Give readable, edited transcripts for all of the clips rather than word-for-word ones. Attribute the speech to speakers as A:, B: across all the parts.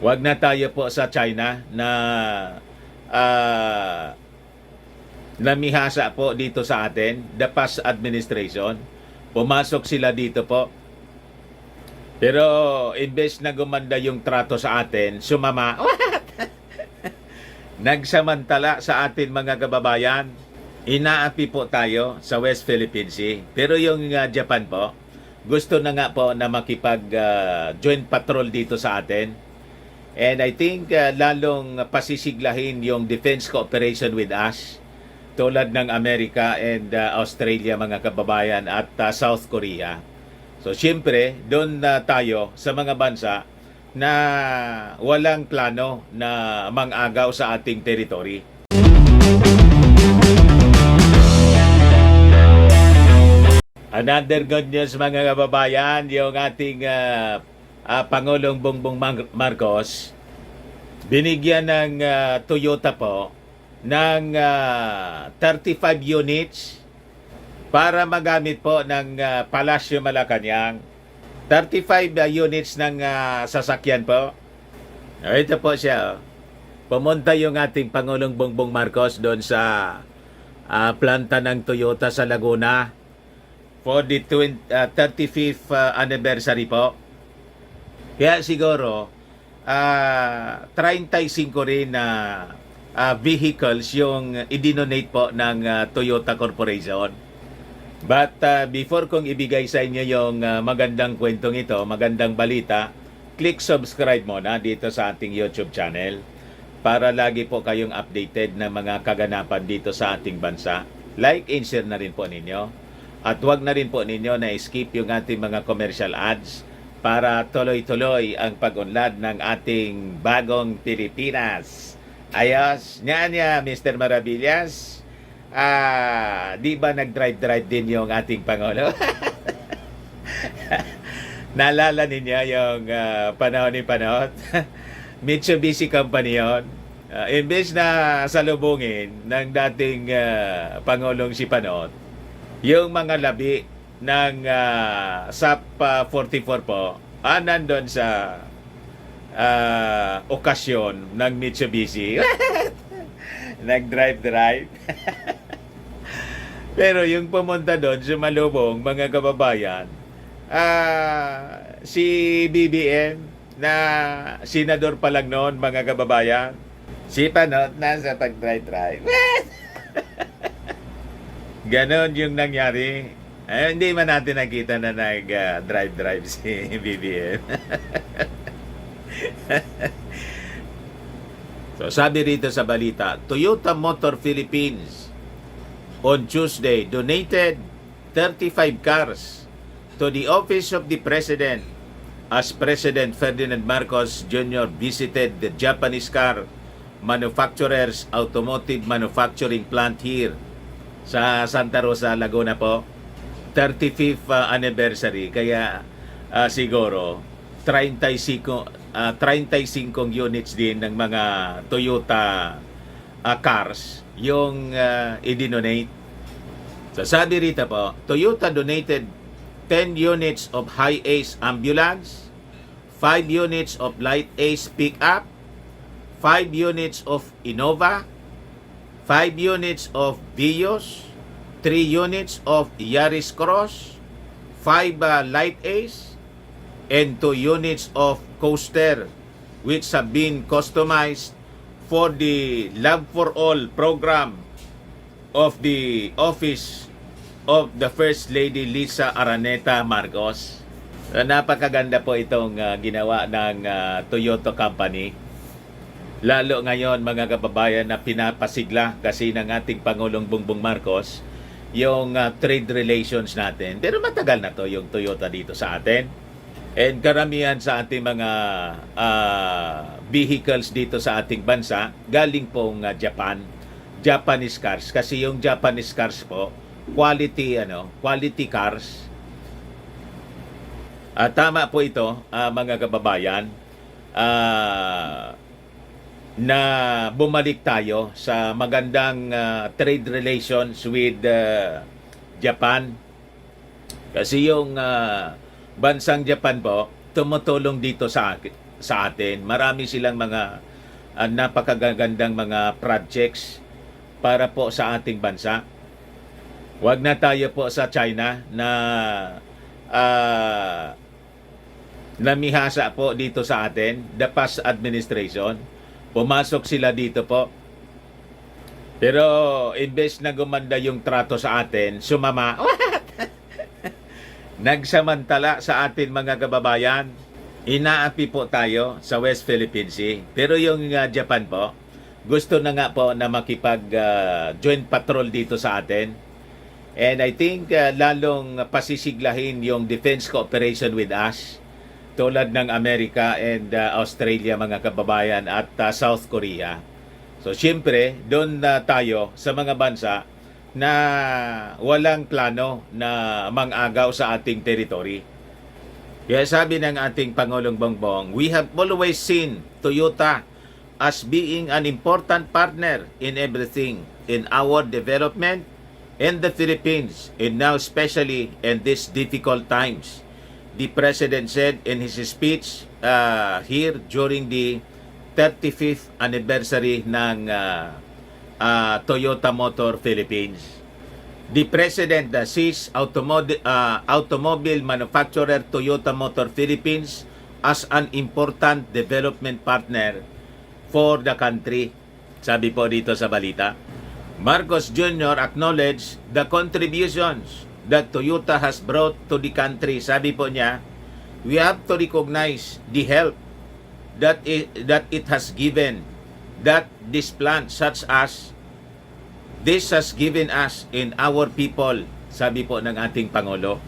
A: Wag na tayo po sa China na ah, namihasa po dito sa atin, the past administration. Pumasok sila dito po. Pero imbes na gumanda yung trato sa atin, sumama. Nagsamantala sa atin mga kababayan. Inaapi po tayo sa West Philippine Sea. Pero yung Japan po, gusto na nga po na makipag-joint patrol dito sa atin. And I think lalong pasisiglahin yung defense cooperation with us tulad ng Amerika and Australia mga kababayan at South Korea. So siyempre, doon na tayo sa mga bansa na walang plano na mangagaw sa ating territory. Another good news mga kababayan, yung ating Pangulong Bongbong Marcos, binigyan ng Toyota po ng 35 units para magamit po ng Palasyo Malacanang. 35 units ng sasakyan po. Ito po siya. Pumunta yung ating Pangulong Bongbong Marcos doon sa planta ng Toyota sa Laguna for the 35th anniversary po. Kaya siguro 35 rin na vehicles yung idinonate po ng Toyota Corporation. But before kong ibigay sa inyo yung magandang kwentong ito, magandang balita, click subscribe muna dito sa ating YouTube channel para lagi po kayong updated na mga kaganapan dito sa ating bansa. Like and share na rin po ninyo. At huwag na rin po ninyo na skip yung ating mga commercial ads para tuloy-tuloy ang pag-unlad ng ating bagong Pilipinas. Ayos, niya Mr. Maravillas. Di ba nag-drive din yung ating Pangulo? Naalala ninyo yung panahon ni Panot? Mitsubishi Company yun. Imbes na salubungin ng dating Pangulong si Panot, yung mga labi ng SAP 44 po, nandun sa okasyon ng Mitsubishi. Nag-drive. Pero yung pumunta doon, sumalubong, mga kababayan, si BBM na senador pa lang noon, mga kababayan, si Panot nasa pag-drive. Ganon yung nangyari. Hindi man natin nakita na nag-drive si BBM. So sabi rito sa balita, Toyota Motor Philippines on Tuesday donated 35 cars to the Office of the President as President Ferdinand Marcos Jr. visited the Japanese car manufacturer's automotive manufacturing plant here sa Santa Rosa, Laguna po. 35th anniversary, kaya siguro 35 units din ng mga Toyota cars yung i-donate. So sabi rito po, Toyota donated 10 units of high ace ambulance, 5 units of light ace pickup, 5 units of Innova, 5 units of Vios, 3 units of Yaris Cross, 5 light ace, and 2 units of Coaster, which have been customized for the Love for All program of the Office of the First Lady Lisa Araneta Marcos. Napakaganda po itong ginawa ng Toyota Company. Lalo ngayon mga kababayan na pinapasigla kasi ng ating Pangulong Bongbong Marcos yung trade relations natin. Pero matagal na to yung Toyota dito sa atin. And karamihan sa ating mga vehicles dito sa ating bansa galing pong Japanese cars, kasi yung Japanese cars po quality cars. Tama po ito mga kababayan, na bumalik tayo sa magandang trade relations with Japan, kasi yung bansang Japan po tumutulong dito sa sa atin. Marami silang mga napakagandang mga projects para po sa ating bansa. Huwag na tayo po sa China na namihasa po dito sa atin, the past administration. Pumasok sila dito po. Pero imbes na gumanda yung trato sa atin, sumama. Nagsamantala sa atin mga kababayan. Inaapi po tayo sa West Philippine Sea. Pero yung Japan po, gusto na nga po na makipag-joint patrol dito sa atin. And I think lalong pasisiglahin yung defense cooperation with us, tulad ng Amerika and Australia mga kababayan at South Korea. So siyempre, doon tayo sa mga bansa na walang plano na mangagaw sa ating territory. Kaya sabi ng ating Pangulong Bongbong, we have always seen Toyota as being an important partner in everything, in our development in the Philippines, and now especially in these difficult times. The President said in his speech here during the 35th anniversary ng Toyota Motor Philippines. The President sees automobile manufacturer Toyota Motor Philippines as an important development partner for the country. Sabi po dito sa balita. Marcos Jr. acknowledged the contributions that Toyota has brought to the country. Sabi po niya, we have to recognize the help that it has given, that this plant such as this has given us in our people. Sabi po ng ating Pangulo.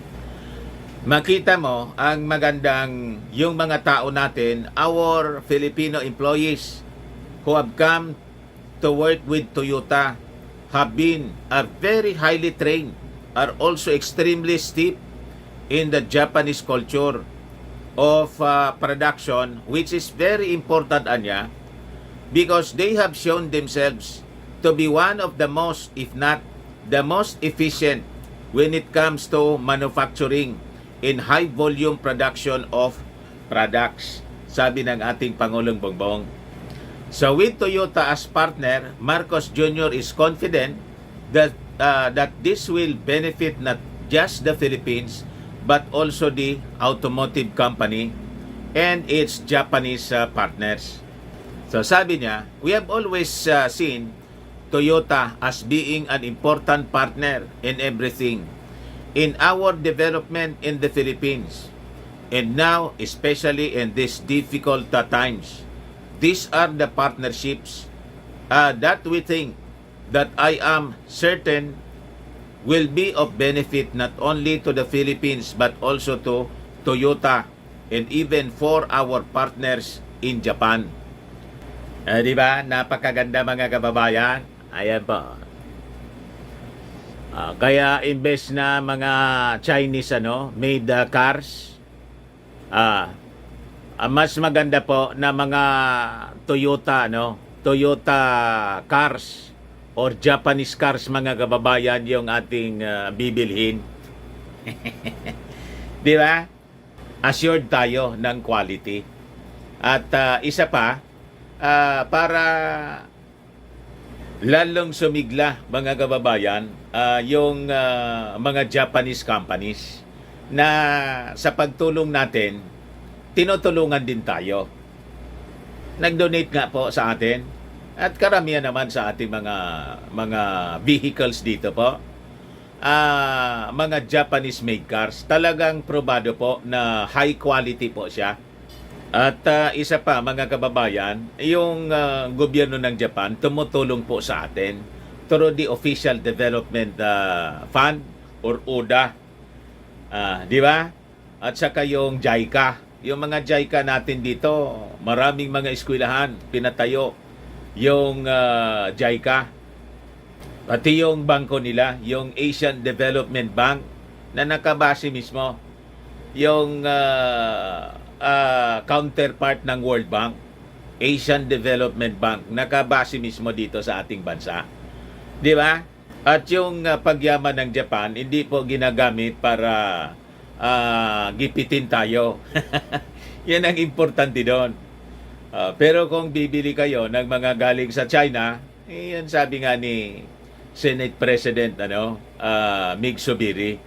A: Makita mo ang magandang yung mga tao natin, our Filipino employees who have come to work with Toyota have been are very highly trained, are also extremely steep in the Japanese culture of production, which is very important, Anya, because they have shown themselves to be one of the most, if not the most efficient when it comes to manufacturing in high volume production of products, sabi ng ating Pangulong Bongbong. So with Toyota as partner, Marcos Jr. is confident that this will benefit not just the Philippines but also the automotive company and its Japanese partners. So sabi niya, we have always seen Toyota as being an important partner in everything, in our development in the Philippines, and now especially in these difficult times. These are the partnerships that we think, that I am certain will be of benefit not only to the Philippines but also to Toyota and even for our partners in Japan. Di ba? Napakaganda mga kababayan. Ayan po. Kaya imbes na mga Chinese made cars, mas maganda po na mga Toyota, Toyota cars or Japanese cars mga kababayan yung ating bibilhin. Di ba? Assured tayo ng quality. At isa pa, para lalong sumigla mga kababayan, yung mga Japanese companies na sa pagtulong natin, tinutulungan din tayo. Nag-donate nga po sa atin at karamihan naman sa ating mga vehicles dito po. Mga Japanese made cars, talagang probado po na high quality po siya. At isa pa mga kababayan, yung gobyerno ng Japan tumutulong po sa atin through the Official Development Fund or ODA. Di ba? At saka yung JICA. Yung mga JICA natin dito, maraming mga eskwelahan pinatayo yung JICA. Pati yung bangko nila, yung Asian Development Bank na nakabase mismo yung counterpart ng World Bank, Asian Development Bank, nakabase mismo dito sa ating bansa. Di ba? At yung pagyaman ng Japan, hindi po ginagamit para gipitin tayo. Yan ang importante doon. Pero kung bibili kayo ng mga galing sa China, yan sabi nga ni Senate President Mig Zubiri,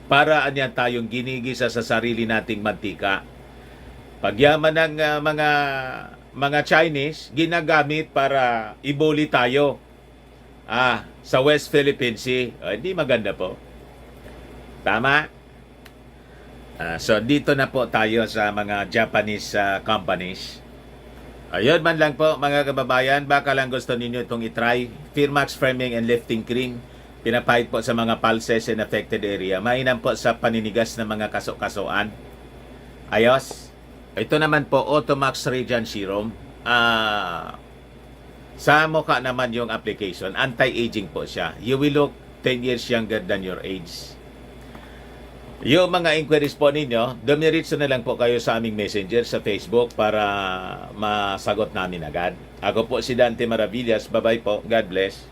A: para anya tayong ginigisa sa sarili nating mantika. Pagyaman ng mga Chinese ginagamit para ibuli tayo sa West Philippine Sea. Hindi maganda po. Tama? So dito na po tayo sa mga Japanese companies. Ayun man lang po mga kababayan, baka lang gusto ninyo itong itry. Firmax Framing and Lifting Cream, pinapahid po sa mga pulses in affected area. Mainam po sa paninigas ng mga kaso-kasuan. Ayos. Ito naman po, Automax Radiant Serum. Sa mukha naman yung application, anti-aging po siya. You will look 10 years younger than your age. Yung mga inquiries po ninyo, dumiritso na lang po kayo sa aming messenger sa Facebook para masagot namin agad. Ako po si Dante Maravillas. Bye-bye po. God bless.